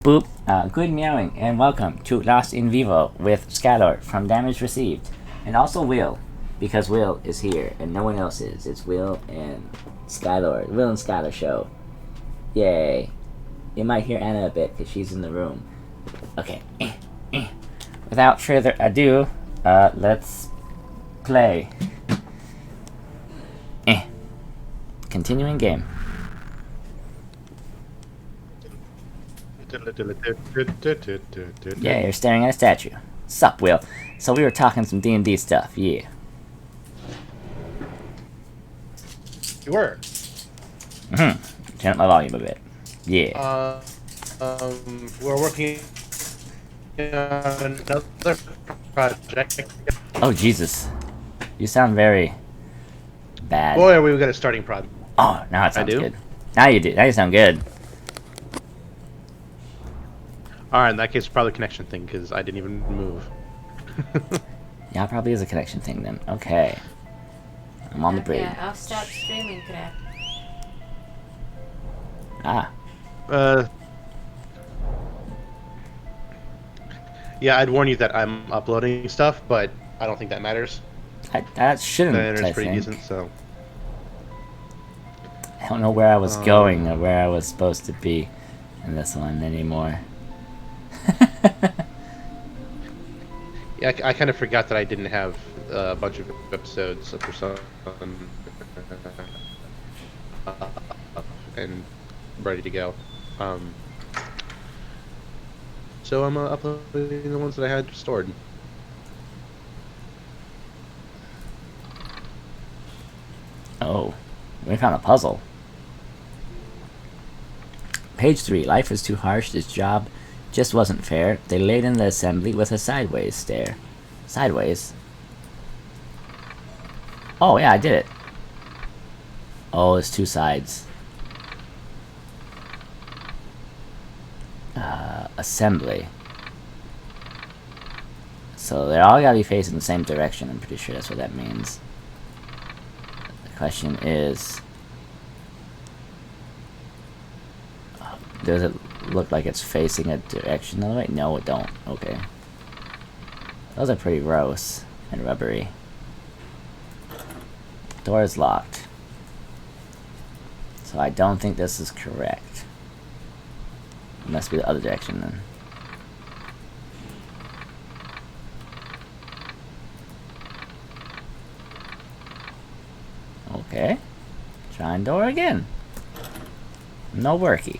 Boop, good meowing, and welcome to Lost in Vivo with Skylar from Damage Received. And also Will, because Will is here and no one else is. It's Will and Skylar. Will and Skylar show. Yay. You might hear Anna a bit because she's in the room. Okay. Without further ado, let's play. Continuing game. Yeah, you're staring at a statue. Sup, Will? So we were talking some D&D stuff, yeah. You were. Turn up my volume a bit. Yeah. We're working on another project. Oh, Jesus. You sound very bad. Boy, we got a starting prod. Oh, now it sounds do? good. Now you do. Now you sound good. Alright, in that case, it's probably a connection thing, because I didn't even move. Yeah, it probably is a connection thing then. Okay. I'm on the bridge. Yeah, I'll stop streaming crap. Ah. Yeah, I'd warn you that I'm uploading stuff, but I don't think that matters. That shouldn't, The I internet's pretty think. decent, so... I don't know where I was going or where I was supposed to be in this one anymore. Yeah, I kind of forgot that I didn't have a bunch of episodes for some... and ready to go. So I'm uploading the ones that I had stored. Oh, we found a puzzle. Page 3. Life is too harsh. This job just wasn't fair. They laid in the assembly with a sideways stare. Sideways? Oh, yeah, I did it. Oh, there's two sides. Assembly. So they all gotta be facing the same direction. I'm pretty sure that's what that means. The question is... does it look like it's facing a direction all the way? No, it don't. Okay. Those are pretty gross and rubbery. Door is locked. So I don't think this is correct. It must be the other direction then. Okay. Trying door again. No worky.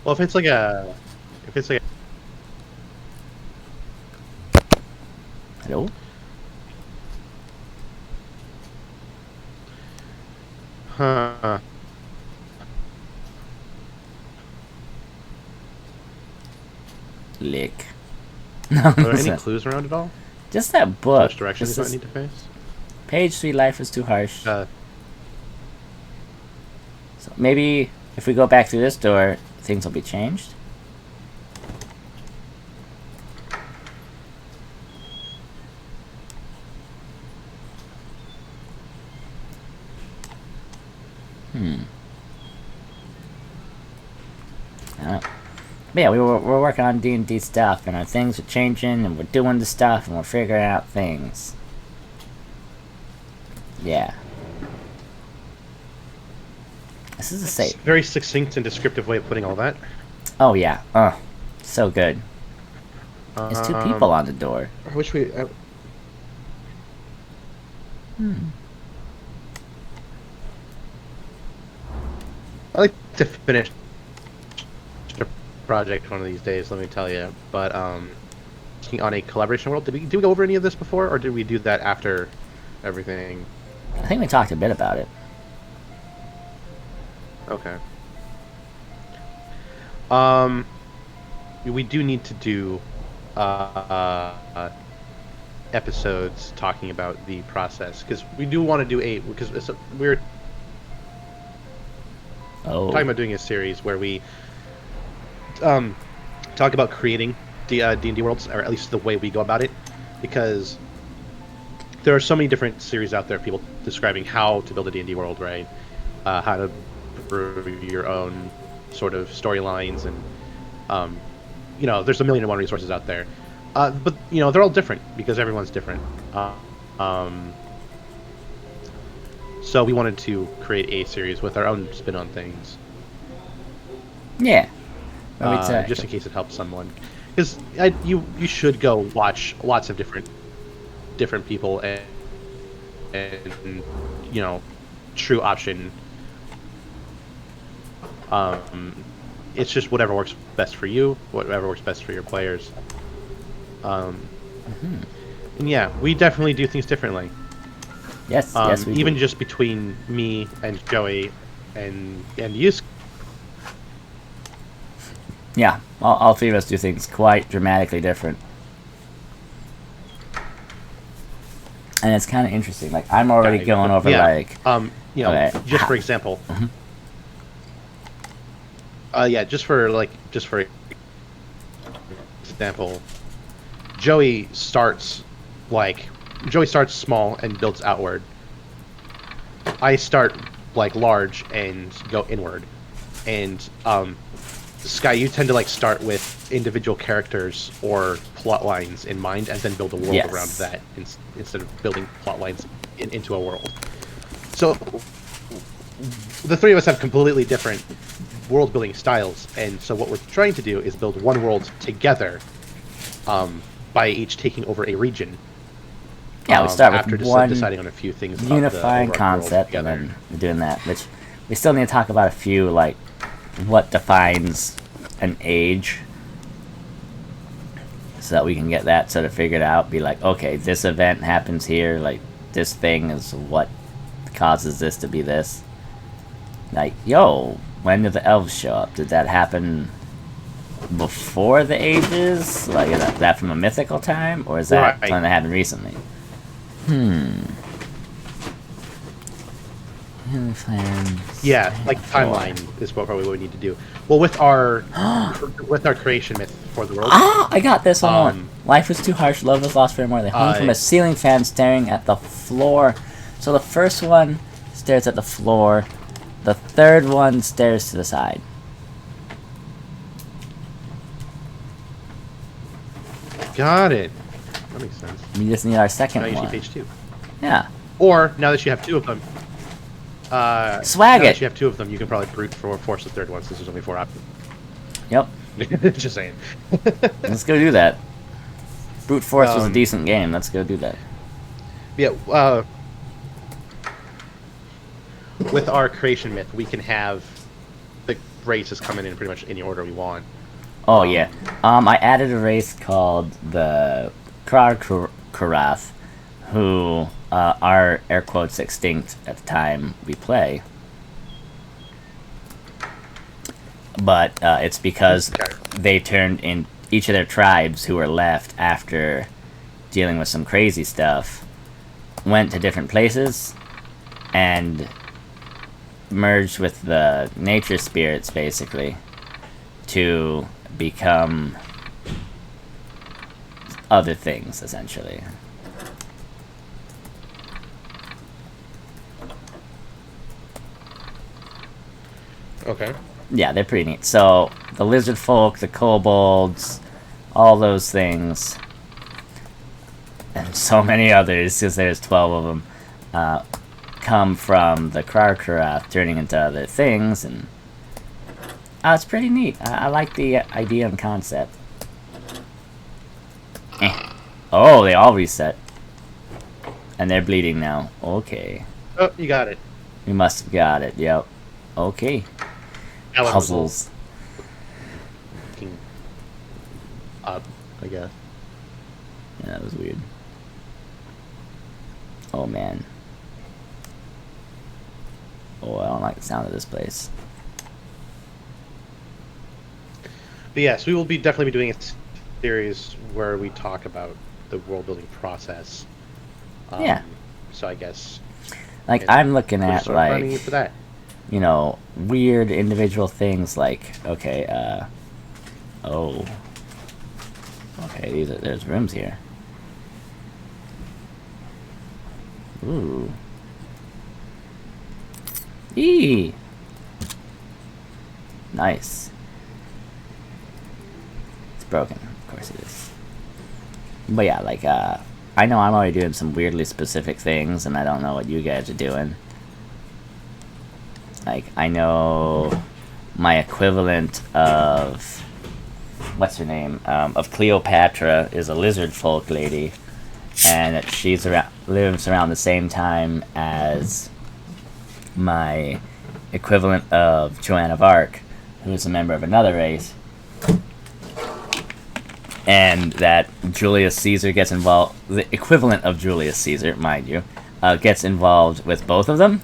Well, if it's like a... Hello? Huh. Lick. Are there any clues around at all? Just that book. Which directions This do I is need to face? page 3, life is too harsh. Uh, So maybe if we go back through this door, things will be changed. But yeah, we're working on D&D stuff, and our things are changing, and we're doing the stuff, and we're figuring out things. Yeah. This is a safe. very succinct and descriptive way of putting all that. Oh yeah. So good. There's two people on the door. I wish we... I like to finish a project one of these days, let me tell you. But working on a collaboration world. Did we go over any of this before, or did we do that after everything? I think we talked a bit about it. Okay. We do need to do episodes talking about the process, because we do want to do because we're talking about doing a series where we talk about creating D&D worlds, or at least the way we go about it. because there are so many different series out there of people describing how to build a D&D world, right? How to brew your own sort of storylines, and there's a million and one resources out there. But they're all different because everyone's different. So we wanted to create a series with our own spin on things. Yeah. Just in case it helps someone, because you should go watch lots of different people and true option. It's just whatever works best for you, whatever works best for your players. And yeah, we definitely do things differently. Yes, we even do. just between me and Joey and you. Yeah, all three of us do things quite dramatically different. And it's kind of interesting. Like, I'm already going over, okay. just for example. Just for example, Joey starts small and builds outward. I start large and go inward. And Sky, you tend to start with individual characters or plot lines in mind, and then build a world around that instead of building plot lines into a world. So the three of us have completely different world building styles, and so what we're trying to do is build one world together, by each taking over a region. Yeah, we start after with one deciding on a few things, unifying concept, and then we're doing that. Which we still need to talk about a few, what defines an age, so that we can get that sort of figured out. Be like, okay, this event happens here. This thing is what causes this to be this. When did the elves show up? Did that happen before the ages? Is that from a mythical time, or is that something that happened recently? Yeah, timeline is what probably what we need to do. Well, with our creation myth for the world. I got this one. Life was too harsh, love was lost forevermore. They hung from a ceiling fan staring at the floor. So the first one stares at the floor. The third one stares to the side. Got it. That makes sense. We just need our second one. Now you one. see page 2. Yeah. Or, now that you have 2 of them... Swag now it! that you have 2 of them, you can probably brute force the third one, since there's only 4 options. Yep. Just saying. Let's go do that. Brute Force was a decent game. Let's go do that. Yeah, with our creation myth, we can have the races coming in pretty much any order we want. Oh, yeah. I added a race called the Karath, who are, air quotes, extinct at the time we play. But it's because they turned in each of their tribes who were left after dealing with some crazy stuff, went to different places, and merged with the nature spirits, basically, to become other things, essentially. Okay. Yeah, they're pretty neat. So, the lizard folk, the kobolds, all those things, and so many others, because there's 12 of them, come from the Krarkarath turning into other things, and it's pretty neat. I like the idea and concept. Oh, they all reset. And they're bleeding now. Okay. Oh, you got it. We must have got it, yep. Okay. Puzzles. Up, I guess. Yeah, that was weird. Oh, man. Oh, I don't like the sound of this place. But yes, we will definitely be doing a series where we talk about the world building process. Yeah. So I guess. I'm looking at running into that. Weird individual things okay, oh. Okay, there's rooms here. Ooh. Eee. Nice. It's broken. Of course it is. But yeah, like, I know I'm already doing some weirdly specific things, and I don't know what you guys are doing. Like, I know my equivalent of... What's her name? Of Cleopatra is a lizard folk lady, and she's lives around the same time as my equivalent of Joan of Arc, who is a member of another race. And that Julius Caesar gets involved, the equivalent of Julius Caesar, mind you, gets involved with both of them,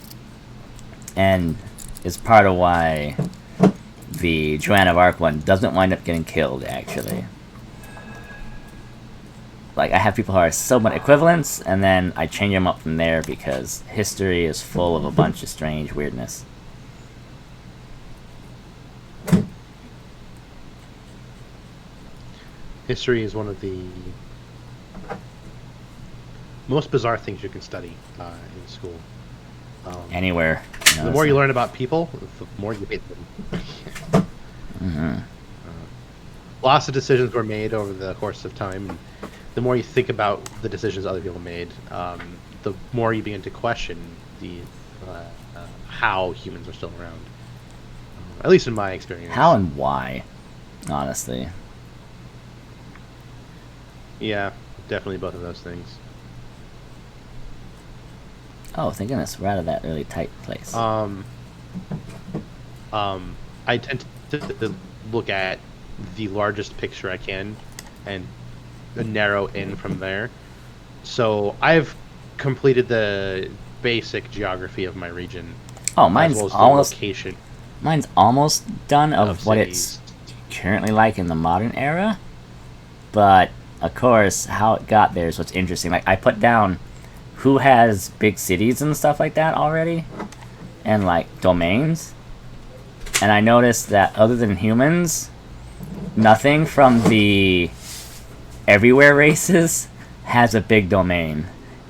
and is part of why the Joan of Arc one doesn't wind up getting killed, actually. Like, I have people who are somewhat equivalents, and then I change them up from there because history is full of a bunch of strange weirdness. History is one of the most bizarre things you can study in school. Anywhere. The more you learn about people, the more you hate them. Mm-hmm. Lots of decisions were made over the course of time. And the more you think about the decisions other people made, the more you begin to question the how humans are still around. At least in my experience. How and why, honestly. Yeah, definitely both of those things. Oh, thank goodness, we're out of that really tight place. I tend to look at the largest picture I can and narrow in from there. So I've completed the basic geography of my region. Oh, mine's as well as the almost location mine's almost done of what cities. it's currently like in the modern era. But of course, how it got there is what's interesting. Like, I put down who has big cities and stuff like that already, and like domains. And I noticed that other than humans, nothing from the everywhere races has a big domain.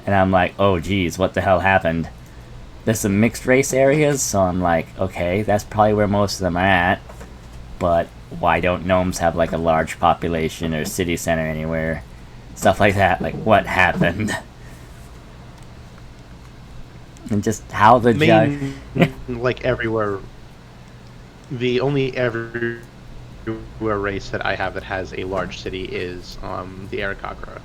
And I'm like, oh geez, what the hell happened? There's some mixed race areas, so I'm like, okay, that's probably where most of them are at. But why don't gnomes have like a large population or city center anywhere? Stuff like that. Like, what happened? And just how the like everywhere. The only everywhere race that I have that has a large city is the Aarakocra.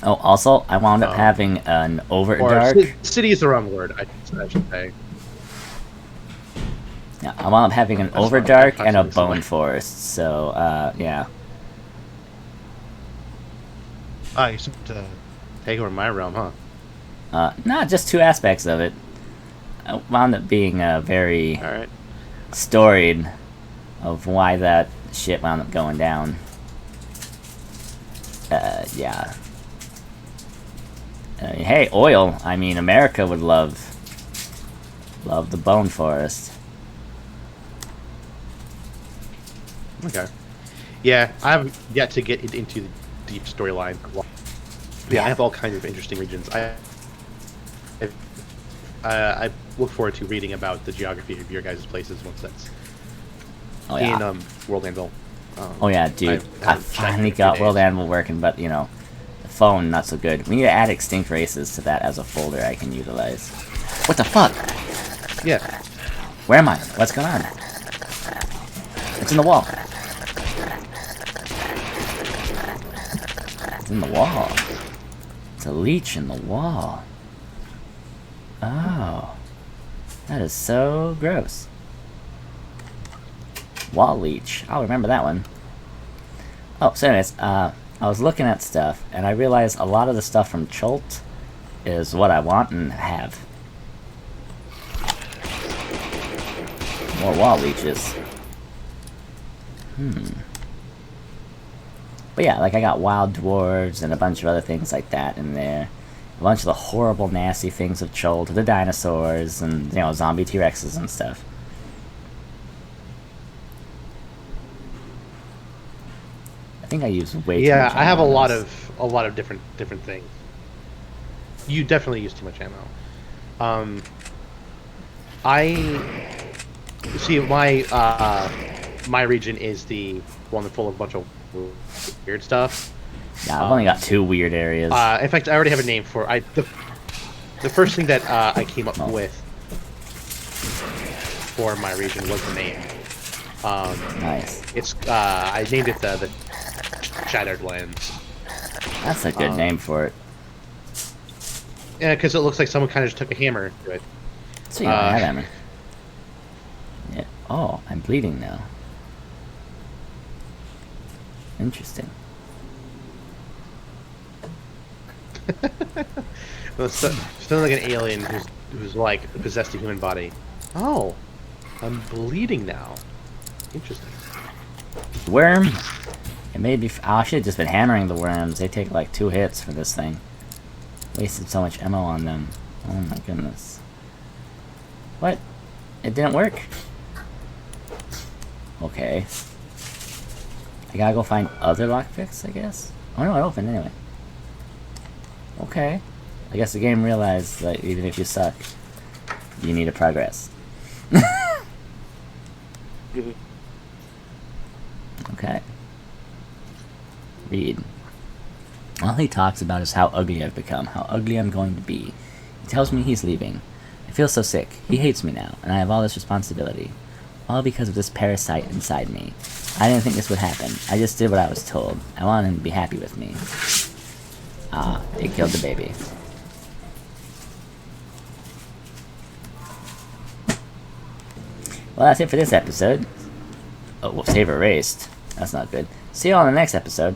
Oh, also, I wound up having an Overdark. City is the wrong word, I should say. Yeah, I wound up having an Overdark and a Bone Forest, so, yeah. Oh, you should take over my realm, huh? Not just two aspects of it. It wound up being very Alright. storied of why that shit wound up going down. Yeah. Hey, oil. I mean, America would love the Bone Forest. Okay. Yeah, I haven't yet to get into the deep storyline. Yeah, I have all kinds of interesting regions. I look forward to reading about the geography of your guys' places once that's in World Anvil. Oh yeah, dude. I finally got World Anvil working, but you know, the phone not so good. We need to add extinct races to that as a folder I can utilize. What the fuck? Yeah. Where am I? What's going on? It's in the wall. It's in the wall. It's a leech in the wall. Oh. That is so gross. Wall leech. I'll remember that one. Oh, so anyways, I was looking at stuff, and I realized a lot of the stuff from Chult is what I want and have. More wall leeches. But yeah, like I got wild dwarves and a bunch of other things like that in there. A bunch of the horrible, nasty things of Chult, the dinosaurs, and, you know, zombie T-Rexes and stuff. I think I use way too much. Yeah, I have a lot of different things. You definitely use too much ammo. I see my region is the one full of a bunch of weird stuff. Yeah, I've only got 2 weird areas. In fact, I already have a name for the first thing that I came up with for my region was the name. Nice. It's I named it the Shattered Lands. That's a good name for it. Yeah, because it looks like someone kind of just took a hammer to it. So you don't have hammer. Yeah. Oh, I'm bleeding now. Interesting. Well, still like an alien who's like possessed a human body. Oh, I'm bleeding now. Interesting. Worm. It may be. Oh, I should have just been hammering the worms. They take like 2 hits for this thing. Wasted so much ammo on them. Oh my goodness. What? It didn't work? Okay. I gotta go find other lockpicks, I guess? Oh no, it opened anyway. Okay. I guess the game realized that even if you suck, you need to progress. Okay. Read. All he talks about is how ugly I've become, how ugly I'm going to be. He tells me he's leaving. I feel so sick. He hates me now, and I have all this responsibility. All because of this parasite inside me. I didn't think this would happen. I just did what I was told. I wanted him to be happy with me. Ah, it killed the baby. Well, that's it for this episode. Oh, well, save erased. That's not good. See you all in the next episode.